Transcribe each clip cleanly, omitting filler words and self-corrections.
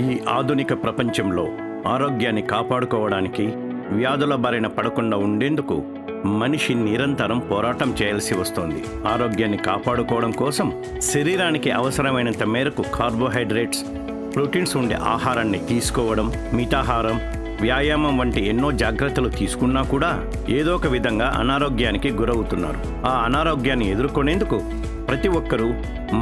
ఈ ఆధునిక ప్రపంచంలో ఆరోగ్యాన్ని కాపాడుకోవడానికి వ్యాధుల బారిన పడకుండా ఉండేందుకు మనిషి నిరంతరం పోరాటం చేయాల్సి వస్తోంది. ఆరోగ్యాన్ని కాపాడుకోవడం కోసం శరీరానికి అవసరమైనంత మేరకు కార్బోహైడ్రేట్స్, ప్రోటీన్స్ ఉండే ఆహారాన్ని తీసుకోవడం, మితాహారం, వ్యాయామం వంటి ఎన్నో జాగ్రత్తలు తీసుకున్నా కూడా ఏదో ఒక విధంగా అనారోగ్యానికి గురవుతున్నారు. ఆ అనారోగ్యాన్ని ఎదుర్కొనేందుకు ప్రతి ఒక్కరూ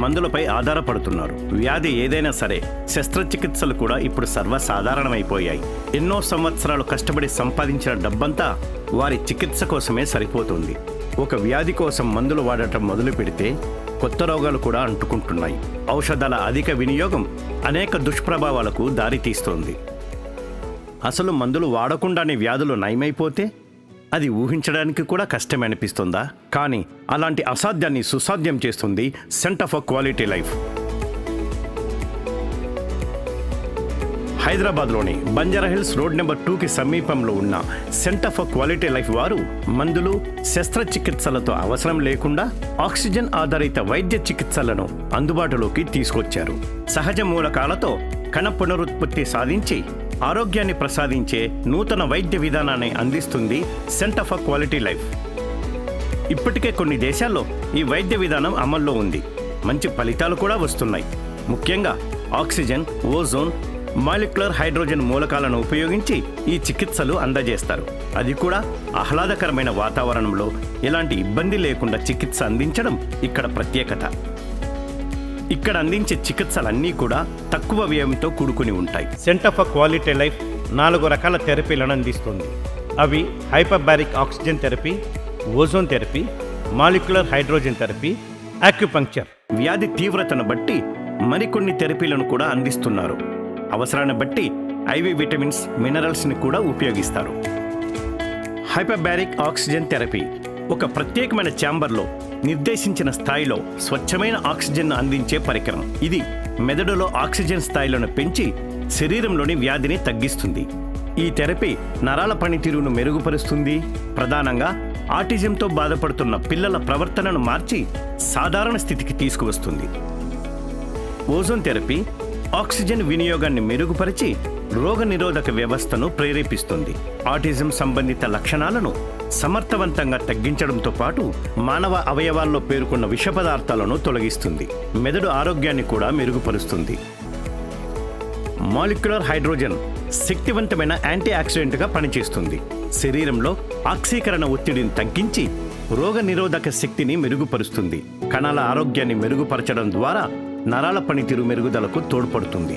మందులపై ఆధారపడుతున్నారు. వ్యాధి ఏదైనా సరే శస్త్రచికిత్సలు కూడా ఇప్పుడు సర్వసాధారణమైపోయాయి. ఎన్నో సంవత్సరాలు కష్టపడి సంపాదించిన డబ్బంతా వారి చికిత్స కోసమే సరిపోతుంది. ఒక వ్యాధి కోసం మందులు వాడటం మొదలు పెడితే కొత్త రోగాలు కూడా అంటుకుంటున్నాయి. ఔషధాల అధిక వినియోగం అనేక దుష్ప్రభావాలకు దారితీస్తోంది. అసలు మందులు వాడకుండానే వ్యాధులు నయమైపోతే అది ఊహించడానికి కూడా కష్టమే అనిపిస్తుందా? కానీ అలాంటి అసాధ్యాన్ని సుసాధ్యం చేస్తుంది సెంటర్ ఫర్ క్వాలిటీ లైఫ్. హైదరాబాద్లోని బంజారాహిల్స్ రోడ్ నెంబర్ 2కి సమీపంలో ఉన్న సెంటర్ ఫర్ క్వాలిటీ లైఫ్ వారు మందులు, శస్త్రచికిత్సలతో అవసరం లేకుండా ఆక్సిజన్ ఆధారిత వైద్య చికిత్సలను అందుబాటులోకి తీసుకొచ్చారు. సహజ మూలకాలతో కణ పునరుత్పత్తి సాధించి ఆరోగ్యాన్ని ప్రసాదించే నూతన వైద్య విధానాన్ని అందిస్తుంది సెంటర్ ఫర్ క్వాలిటీ లైఫ్. ఇప్పటికే కొన్ని దేశాల్లో ఈ వైద్య విధానం అమల్లో ఉంది. మంచి ఫలితాలు కూడా వస్తున్నాయి. ముఖ్యంగా ఆక్సిజన్, ఓజోన్, మాలిక్యులర్ హైడ్రోజన్ మూలకాలను ఉపయోగించి ఈ చికిత్సలు అందజేస్తారు. అది కూడా ఆహ్లాదకరమైన వాతావరణంలో ఎలాంటి ఇబ్బంది లేకుండా చికిత్స అందించడం ఇక్కడ ప్రత్యేకత. ఇక్కడ అందించే చికిత్సలన్నీ కూడా తక్కువ వ్యయంతో కూడుకుని ఉంటాయి. సెంటర్ ఫర్ క్వాలిటీ లైఫ్ 4 రకాల థెరపీలను అందిస్తుంది. అవి hyperbaric oxygen therapy, ozone therapy, molecular hydrogen therapy, acupuncture. వ్యాధి తీవ్రతను బట్టి మరికొన్ని థెరపీలను కూడా అందిస్తున్నారు. అవసరాన్ని బట్టి ఐవి విటమిన్స్, మినరల్స్ని కూడా ఉపయోగిస్తారు. హైపర్బారిక్ ఆక్సిజన్ థెరపీ ఒక ప్రత్యేకమైన ఛాంబర్లో నిర్దేశించిన స్థాయిలో స్వచ్ఛమైన ఆక్సిజన్ను అందించే పరికరం. ఇది మెదడులో ఆక్సిజన్ స్థాయిలను పెంచి శరీరంలోని వ్యాధిని తగ్గిస్తుంది. ఈ థెరపీ నరాల పనితీరును మెరుగుపరుస్తుంది. ప్రధానంగా ఆటిజంతో బాధపడుతున్న పిల్లల ప్రవర్తనను మార్చి సాధారణ స్థితికి తీసుకువస్తుంది. ఓజోన్ థెరపీ ఆక్సిజన్ వినియోగాన్ని మెరుగుపరిచి రోగ నిరోధక వ్యవస్థను ప్రేరేపిస్తుంది. ఆటిజం సంబంధిత లక్షణాలను సమర్థవంతంగా తగ్గించడంతో పాటు మానవ అవయవాల్లో పేరుకున్న విష పదార్థాలను తొలగిస్తుంది. మెదడు ఆరోగ్యాన్ని కూడా మెరుగుపరుస్తుంది. మాలిక్యులర్ హైడ్రోజన్ శక్తివంతమైన యాంటీ ఆక్సిడెంట్గా పనిచేస్తుంది. శరీరంలో ఆక్సీకరణ ఒత్తిడిని తగ్గించి రోగ నిరోధక శక్తిని మెరుగుపరుస్తుంది. కణాల ఆరోగ్యాన్ని మెరుగుపరచడం ద్వారా నరాల పనితీరు మెరుగుదలకు తోడ్పడుతుంది.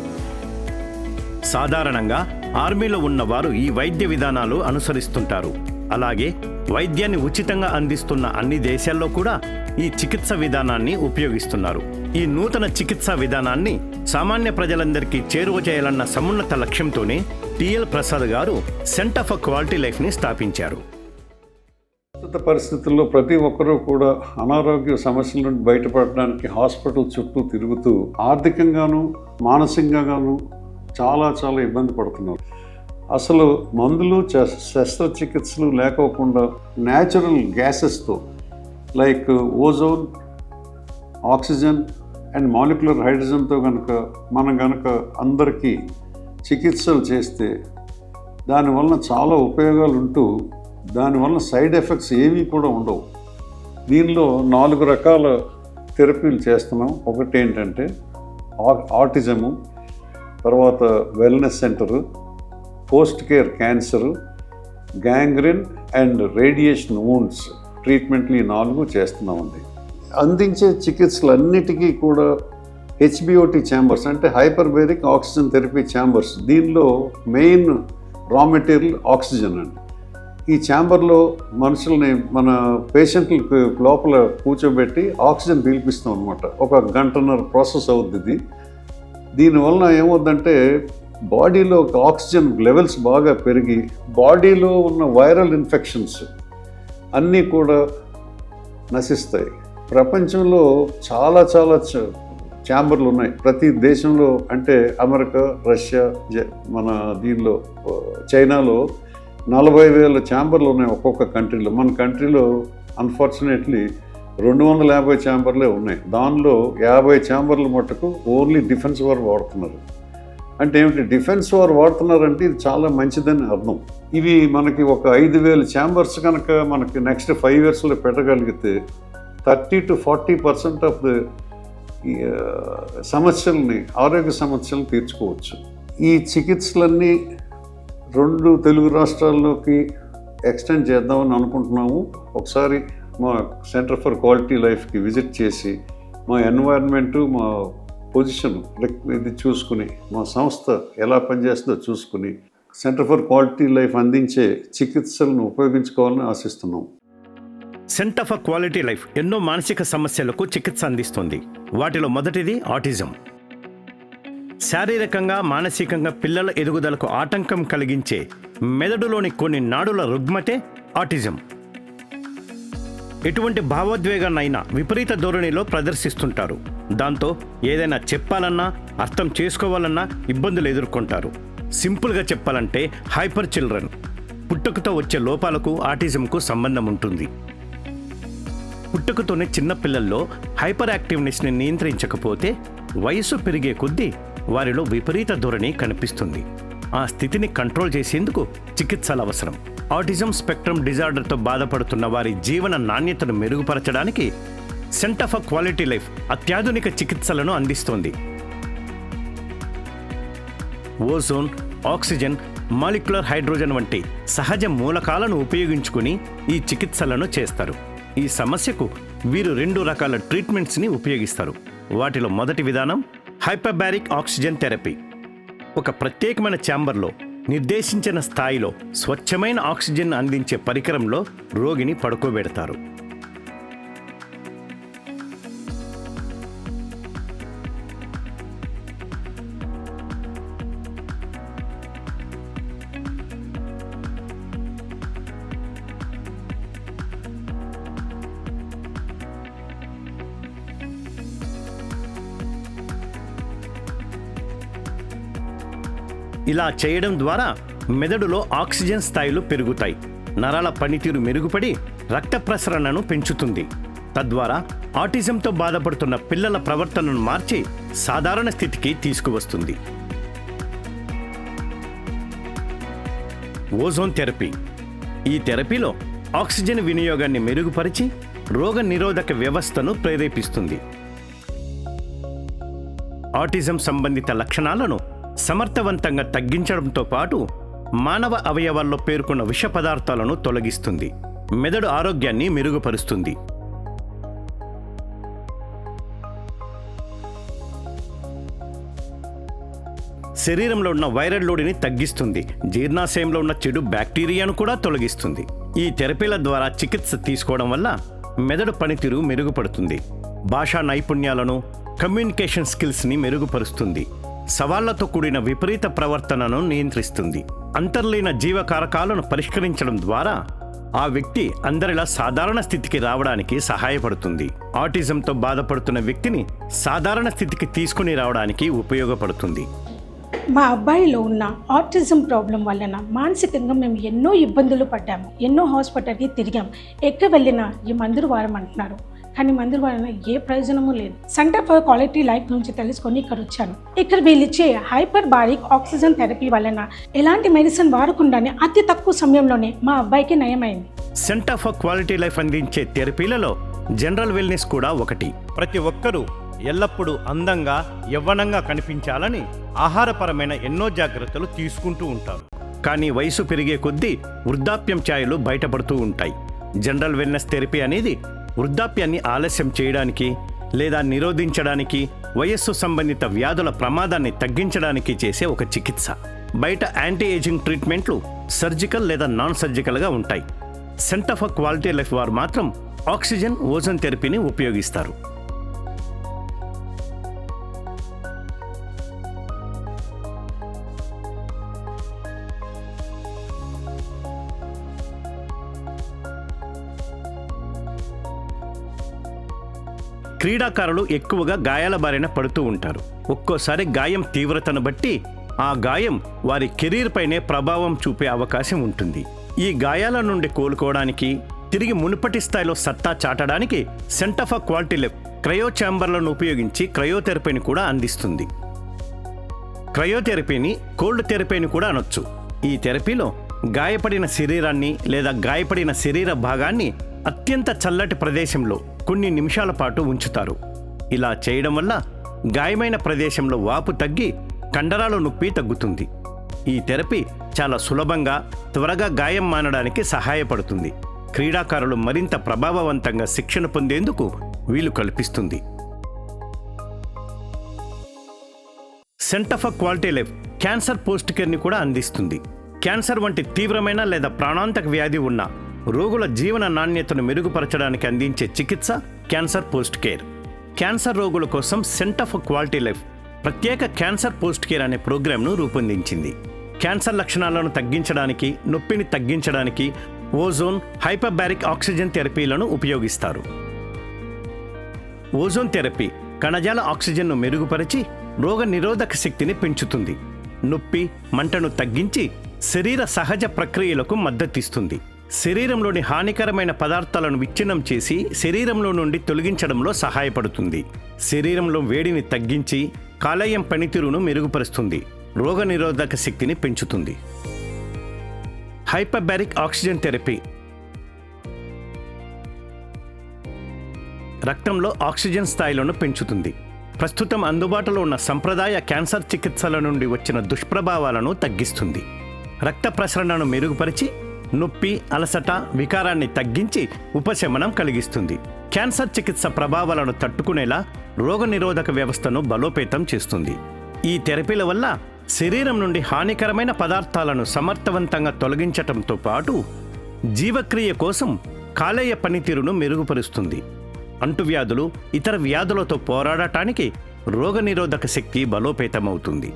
సాధారణంగా ఆర్మీలో ఉన్నవారు ఈ వైద్య విధానాలు అనుసరిస్తుంటారు. అలాగే వైద్యాన్ని ఉచితంగా అందిస్తున్న అన్ని దేశాల్లో కూడా ఈ చికిత్స విధానాన్ని ఉపయోగిస్తున్నారు. ఈ నూతన చికిత్సా విధానాన్ని సామాన్య ప్రజలందరికీ చేరువ చేయాలన్న సమున్నత లక్ష్యంతోనే టిఎల్ ప్రసాద్ గారు సెంటర్ ఫర్ క్వాలిటీ లైఫ్ని స్థాపించారు. ప్రస్తుత పరిస్థితుల్లో ప్రతి ఒక్కరూ కూడా అనారోగ్య సమస్యల నుండి బయటపడడానికి హాస్పిటల్ చుట్టూ తిరుగుతూ ఆర్థికంగాను, మానసికంగాను చాలా ఇబ్బంది పడుతున్నారు. అసలు మందులు, శస్త్రచికిత్సలు లేకోకుండా న్యాచురల్ గ్యాసెస్తో like ozone, oxygen and molecular హైడ్రోజన్తో మనం కనుక అందరికీ చికిత్సలు చేస్తే దానివల్ల చాలా ఉపయోగాలు ఉంటూ దానివల్ల సైడ్ ఎఫెక్ట్స్ ఏమీ కూడా ఉండవు. దీనిలో 4 రకాల థెరపీలు చేస్తున్నాం. ఒకటి ఏంటంటే ఆటిజము, తర్వాత wellness centre, post care cancer, gangrene and radiation wounds ట్రీట్మెంట్లు ఈ 4 చేస్తున్నామండి. అందించే చికిత్సలన్నిటికీ కూడా హెచ్బిఓటి ఛాంబర్స్ అంటే హైపర్బేరిక్ ఆక్సిజన్ థెరపీ ఛాంబర్స్. దీనిలో మెయిన్ రా మెటీరియల్ ఆక్సిజన్ అండి. ఈ ఛాంబర్లో మనుషుల్ని, మన పేషెంట్లకు లోపల కూర్చోబెట్టి ఆక్సిజన్ పీల్పిస్తాం అనమాట. 1 గంటన్నర ప్రాసెస్ అవుద్ది. దీనివల్ల ఏమవుద్దంటే బాడీలో ఆక్సిజన్ లెవెల్స్ బాగా పెరిగి బాడీలో ఉన్న వైరల్ ఇన్ఫెక్షన్స్ అన్నీ కూడా నశిస్తాయి. ప్రపంచంలో చాలా ఛాంబర్లు ఉన్నాయి ప్రతి దేశంలో. అంటే అమెరికా, రష్యా, మన దీనిలో చైనాలో 40,000 ఛాంబర్లు ఉన్నాయి ఒక్కొక్క కంట్రీలో. మన కంట్రీలో అన్ఫార్చునేట్లీ 250 ఛాంబర్లే ఉన్నాయి. దానిలో 50 ఛాంబర్లు మట్టుకు ఓన్లీ డిఫెన్స్ వారు వాడుతున్నారు. అంటే ఏమిటి, డిఫెన్స్ వారు వాడుతున్నారంటే ఇది చాలా మంచిదని అర్థం. ఇవి మనకి ఒక 5,000 ఛాంబర్స్ కనుక మనకి నెక్స్ట్ 5 yearsలో పెట్టగలిగితే 30 to 40% ఆఫ్ ద సమస్యల్ని, ఆరోగ్య సమస్యలను తీర్చుకోవచ్చు. ఈ చికిత్సలన్నీ 2 తెలుగు రాష్ట్రాల్లోకి ఎక్స్టెండ్ చేద్దామని అనుకుంటున్నాము. ఒకసారి మా సెంటర్ ఫర్ క్వాలిటీ లైఫ్కి విజిట్ చేసి మా ఎన్వైరన్మెంటు, మా పొజిషన్ ఇది చూసుకుని, మా సంస్థ ఎలా పనిచేస్తుందో చూసుకుని సెంటర్ ఫర్ క్వాలిటీ లైఫ్ అందించే చికిత్సలను ఉపయోగించుకోవాలని ఆశిస్తున్నాం. సెంటర్ ఫర్ క్వాలిటీ లైఫ్ ఎన్నో మానసిక సమస్యలకు చికిత్స అందిస్తుంది. వాటిలో మొదటిది ఆటిజం. శారీరకంగా, మానసికంగా పిల్లల ఎదుగుదలకు ఆటంకం కలిగించే మెదడులోని కొన్ని నాడుల రుగ్మతే ఆటిజం. ఎటువంటి భావోద్వేగాన్నైనా విపరీత ధోరణిలో ప్రదర్శిస్తుంటారు. దాంతో ఏదైనా చెప్పాలన్నా, అర్థం చేసుకోవాలన్నా ఇబ్బందులు ఎదుర్కొంటారు. సింపుల్గా చెప్పాలంటే హైపర్ చిల్డ్రన్. పుట్టుకతో వచ్చే లోపాలకు ఆటిజంకు సంబంధం ఉంటుంది. పుట్టుకతోనే చిన్న పిల్లల్లో హైపర్ యాక్టివ్నెస్ని నియంత్రించకపోతే వయస్సు పెరిగే కొద్దీ వారిలో విపరీత ధోరణి కనిపిస్తుంది. ఆ స్థితిని కంట్రోల్ చేసేందుకు చికిత్సలు అవసరం. ఆటిజం స్పెక్ట్రమ్ డిజార్డర్తో బాధపడుతున్న వారి జీవన నాణ్యతను మెరుగుపరచడానికి సెంటర్ ఫర్ క్వాలిటీ లైఫ్ అత్యాధునిక చికిత్సలను అందిస్తోంది. ఓజోన్, ఆక్సిజన్, మాలిక్యులర్ హైడ్రోజన్ వంటి సహజ మూలకాలను ఉపయోగించుకుని ఈ చికిత్సలను చేస్తారు. ఈ సమస్యకు వీరు 2 రకాల ట్రీట్మెంట్స్ని ఉపయోగిస్తారు. వాటిలో మొదటి విధానం హైపర్బారిక్ ఆక్సిజన్ థెరపీ. ఒక ప్రత్యేకమైన ఛాంబర్లో నిర్దేశించిన స్థాయిలో స్వచ్ఛమైన ఆక్సిజన్ అందించే పరికరంలో రోగిని పడుకోబెడతారు. ఇలా చేయడం ద్వారా మెదడులో ఆక్సిజన్ స్థాయిలు పెరుగుతాయి. నరాల పనితీరు మెరుగుపడి రక్త ప్రసరణను పెంచుతుంది. తద్వారా ఆటిజంతో బాధపడుతున్న పిల్లల ప్రవర్తనను మార్చి సాధారణ స్థితికి తీసుకువస్తుంది. Ozone therapy. ఈ థెరపీలో ఆక్సిజన్ వినియోగాన్ని మెరుగుపరిచి రోగ నిరోధక వ్యవస్థను ప్రేరేపిస్తుంది. ఆటిజం సంబంధిత లక్షణాలను సమర్థవంతంగా తగ్గించడంతో పాటు మానవ అవయవాల్లో పేర్కొన్న విష పదార్థాలను తొలగిస్తుంది. మెదడు ఆరోగ్యాన్ని మెరుగుపరుస్తుంది. శరీరంలో ఉన్న వైరల్ లోడ్ని తగ్గిస్తుంది. జీర్ణాశయంలో ఉన్న చెడు బ్యాక్టీరియాను కూడా తొలగిస్తుంది. ఈ థెరపీల ద్వారా చికిత్స తీసుకోవడం వల్ల మెదడు పనితీరు మెరుగుపడుతుంది. భాషా నైపుణ్యాలను, కమ్యూనికేషన్ స్కిల్స్ని మెరుగుపరుస్తుంది. సవాళ్లతో కూడిన విపరీత ప్రవర్తనను నియంత్రిస్తుంది. అంతర్లీన జీవకారకాలను పరిష్కరించడం ద్వారా ఆ వ్యక్తి అందరిలా సాధారణ స్థితికి రావడానికి సహాయపడుతుంది. ఆటిజంతో బాధపడుతున్న వ్యక్తిని సాధారణ స్థితికి తీసుకుని రావడానికి ఉపయోగపడుతుంది. మా అబ్బాయిలో ఉన్న ఆటిజం ప్రాబ్లం వలన మానసికంగా మేము ఎన్నో ఇబ్బందులు పడ్డాము. ఎన్నో హాస్పిటల్కి తిరిగాం. ఎక్కడ వెళ్ళినా ఈ మందులు వాడమంటున్నారు. కానీ మందులు వలన ఏ ప్రయోజనము లేదు. సెంటర్ ఫర్ క్వాలిటీ లైఫ్ నుంచి తెలుసుకొని ఇక్కడ వచ్చాను. ఇక్కడ వీళ్ళిచ్చే హైపర్ బారిక్ ఆక్సిజన్ థెరపీ వలన ఎలాంటి మెడిసిన్ వాడకుండానే అతి తక్కువ సమయంలోనే మా అబ్బాయికి నయమైంది. సెంటర్ ఫర్ క్వాలిటీ లైఫ్ అందించే థెరపీలలో జనరల్ వెల్నెస్ కూడా ఒకటి. ప్రతి ఒక్కరూ ఎల్లప్పుడూ అందంగా, యవ్వనంగా కనిపించాలని ఆహారపరమైన ఎన్నో జాగ్రత్తలు తీసుకుంటూ ఉంటారు. కానీ వయసు పెరిగే కొద్దీ వృద్ధాప్యం ఛాయలు బయటపడుతూ ఉంటాయి. జనరల్ వెల్నెస్ థెరపీ అనేది వృద్ధాప్యాన్ని ఆలస్యం చేయడానికి లేదా నిరోధించడానికి, వయస్సు సంబంధిత వ్యాధుల ప్రమాదాన్ని తగ్గించడానికి చేసే ఒక చికిత్స. బయట యాంటీ ఏజింగ్ ట్రీట్మెంట్లు సర్జికల్ లేదా నాన్ సర్జికల్గా ఉంటాయి. సెంటర్ ఫర్ క్వాలిటీ లైఫ్ వారు మాత్రం ఆక్సిజన్, ఓజోన్ థెరపీని ఉపయోగిస్తారు. క్రీడాకారులు ఎక్కువగా గాయాల బారిన పడుతూ ఉంటారు. ఒక్కోసారి గాయం తీవ్రతను బట్టి ఆ గాయం వారి కెరీర్ పైనే ప్రభావం చూపే అవకాశం ఉంటుంది. ఈ గాయాల నుండి కోలుకోవడానికి, తిరిగి మునుపటి స్థాయిలో సత్తా చాటడానికి centre for quality life cryo ఛాంబర్లను ఉపయోగించి క్రయోథెరపీని కూడా అందిస్తుంది. క్రయోథెరపీని కోల్డ్ థెరపీని కూడా అనొచ్చు. ఈ థెరపీలో గాయపడిన శరీరాన్ని లేదా గాయపడిన శరీర భాగాన్ని అత్యంత చల్లటి ప్రదేశంలో కొన్ని నిమిషాల పాటు ఉంచుతారు. ఇలా చేయడం వల్ల గాయమైన ప్రదేశంలో వాపు తగ్గి కండరాల నొప్పి తగ్గుతుంది. ఈ థెరపీ చాలా సులభంగా త్వరగా గాయం మానడానికి సహాయపడుతుంది. క్రీడాకారులు మరింత ప్రభావవంతంగా శిక్షణ పొందేందుకు వీలు కల్పిస్తుంది. Centre for quality life cancer post కేర్ని కూడా అందిస్తుంది. క్యాన్సర్ వంటి తీవ్రమైన లేదా ప్రాణాంతక వ్యాధి ఉన్న రోగుల జీవన నాణ్యతను మెరుగుపరచడానికి అందించే చికిత్స క్యాన్సర్ పోస్ట్ కేర్. క్యాన్సర్ రోగుల కోసం సెంటర్ ఫర్ క్వాలిటీ లైఫ్ ప్రత్యేక క్యాన్సర్ పోస్ట్ కేర్ అనే ప్రోగ్రాంను రూపొందించింది. క్యాన్సర్ లక్షణాలను తగ్గించడానికి, నొప్పిని తగ్గించడానికి ఓజోన్, హైపర్బారిక్ ఆక్సిజన్ థెరపీలను ఉపయోగిస్తారు. ఓజోన్ థెరపీ కణజాల ఆక్సిజన్ను మెరుగుపరిచి రోగ నిరోధక శక్తిని పెంచుతుంది. నొప్పి, మంటను తగ్గించి శరీర సహజ ప్రక్రియలకు మద్దతిస్తుంది. శరీరంలోని హానికరమైన పదార్థాలను విచ్ఛిన్నం చేసి శరీరంలో నుండి తొలగించడంలో సహాయపడుతుంది. శరీరంలో వేడిని తగ్గించి కాలేయం పనితీరును మెరుగుపరుస్తుంది. రోగ నిరోధక శక్తిని పెంచుతుంది. హైపర్బారిక్ ఆక్సిజన్ థెరపీ రక్తంలో ఆక్సిజన్ స్థాయిలను పెంచుతుంది. ప్రస్తుతం అందుబాటులో ఉన్న సంప్రదాయ క్యాన్సర్ చికిత్సల నుండి వచ్చిన దుష్ప్రభావాలను తగ్గిస్తుంది. రక్త ప్రసరణను మెరుగుపరిచి నొప్పి, అలసట, వికారాన్ని తగ్గించి ఉపశమనం కలిగిస్తుంది. క్యాన్సర్ చికిత్స ప్రభావాలను తట్టుకునేలా రోగనిరోధక వ్యవస్థను బలోపేతం చేస్తుంది. ఈ థెరపీల వల్ల శరీరం నుండి హానికరమైన పదార్థాలను సమర్థవంతంగా తొలగించటంతో పాటు జీవక్రియ కోసం కాలేయ పనితీరును మెరుగుపరుస్తుంది. అంటువ్యాధులు, ఇతర వ్యాధులతో పోరాడటానికి రోగనిరోధక శక్తి బలోపేతమవుతుంది.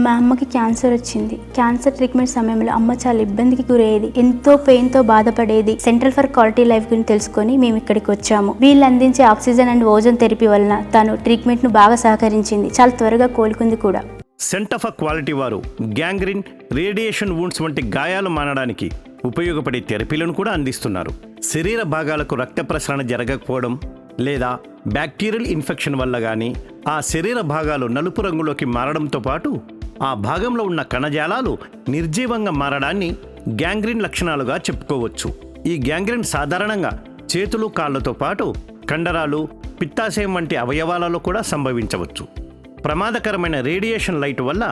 మా అమ్మకి క్యాన్సర్ వచ్చింది. క్యాన్సర్ ట్రీట్మెంట్ సమయంలో అమ్మ చాలా ఇబ్బందికి గురయ్యేది, ఎంతో పెయిన్తో బాధపడేది. సెంటర్ ఫర్ క్వాలిటీ లైఫ్ గురించి తెలుసుకొని మేము ఇక్కడికి వచ్చాము. వీళ్ళు అందించే ఆక్సిజన్ అండ్ ఓజోన్ థెరపీ వలన తను ట్రీట్మెంట్ను బాగా సహకరించింది, చాలా త్వరగా కోలుకుంది కూడా. సెంటర్ ఫర్ క్వాలిటీ వారు గ్యాంగ్రీన్, రేడియేషన్ వూండ్స్ వంటి గాయాలు మానడానికి ఉపయోగపడే థెరపీలను కూడా అందిస్తున్నారు. శరీర భాగాలకు రక్త ప్రసరణ జరగకపోవడం లేదా బ్యాక్టీరియల్ ఇన్ఫెక్షన్ వల్ల కానీ ఆ శరీర భాగాలు నలుపు రంగులోకి మారడంతో పాటు ఆ భాగంలో ఉన్న కణజాలాలు నిర్జీవంగా మారడాన్ని గ్యాంగ్రీన్ లక్షణాలుగా చెప్పుకోవచ్చు. ఈ గ్యాంగ్రీన్ సాధారణంగా చేతులు, కాళ్లతో పాటు కండరాలు, పిత్తాశయం వంటి అవయవాలలో కూడా సంభవించవచ్చు. ప్రమాదకరమైన రేడియేషన్ లైట్ వల్ల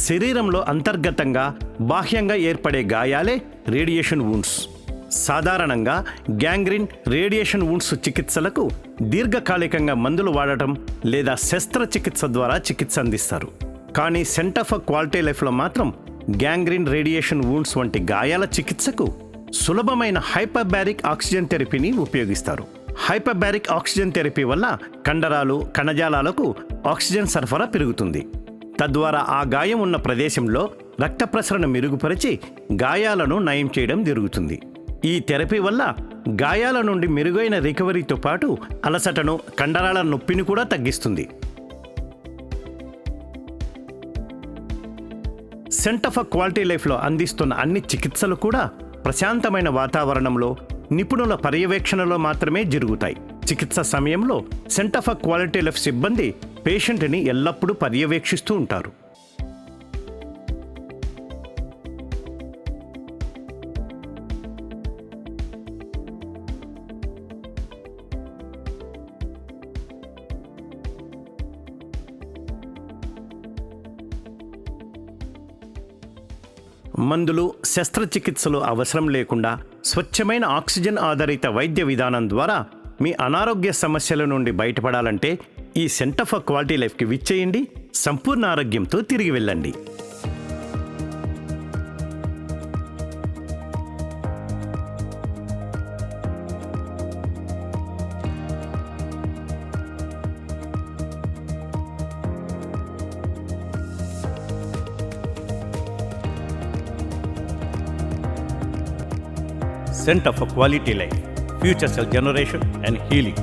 శరీరంలో అంతర్గతంగా, బాహ్యంగా ఏర్పడే గాయాలే రేడియేషన్ వూండ్స్. సాధారణంగా గ్యాంగ్రీన్, రేడియేషన్ వూండ్స్ చికిత్సలకు దీర్ఘకాలికంగా మందులు వాడటం లేదా శస్త్రచికిత్స ద్వారా చికిత్స అందిస్తారు. కానీ సెంటర్ ఫర్ క్వాలిటీ లైఫ్లో మాత్రం గ్యాంగ్రీన్, రేడియేషన్ వూండ్స్ వంటి గాయాల చికిత్సకు సులభమైన హైపర్బారిక్ ఆక్సిజన్ థెరపీని ఉపయోగిస్తారు. హైపర్బారిక్ ఆక్సిజన్ థెరపీ వల్ల కండరాలు, కణజాలాలకు ఆక్సిజన్ సరఫరా పెరుగుతుంది. తద్వారా ఆ గాయం ఉన్న ప్రదేశంలో రక్త ప్రసరణ మెరుగుపరిచి గాయాలను నయం చేయడం జరుగుతుంది. ఈ థెరపీ వల్ల గాయాల నుండి మెరుగైన రికవరీతో పాటు అలసటను, కండరాల నొప్పిని కూడా తగ్గిస్తుంది. సెంటర్ ఫర్ క్వాలిటీ లైఫ్లో అందిస్తున్న అన్ని చికిత్సలు కూడా ప్రశాంతమైన వాతావరణంలో, నిపుణుల పర్యవేక్షణలో మాత్రమే జరుగుతాయి. చికిత్స సమయంలో సెంటర్ ఫర్ క్వాలిటీ లైఫ్ సిబ్బంది పేషెంట్ని ఎల్లప్పుడూ పర్యవేక్షిస్తూ ఉంటారు. మందులు, శస్త్రచికిత్సలు అవసరం లేకుండా స్వచ్ఛమైన ఆక్సిజన్ ఆధారిత వైద్య విధానం ద్వారా మీ అనారోగ్య సమస్యల నుండి బయటపడాలంటే ఈ సెంటర్ ఫర్ క్వాలిటీ లైఫ్కి విచ్చేయండి. సంపూర్ణ ఆరోగ్యంతో తిరిగి వెళ్ళండి. Center for Quality Life, Future Cell Generation and Healing.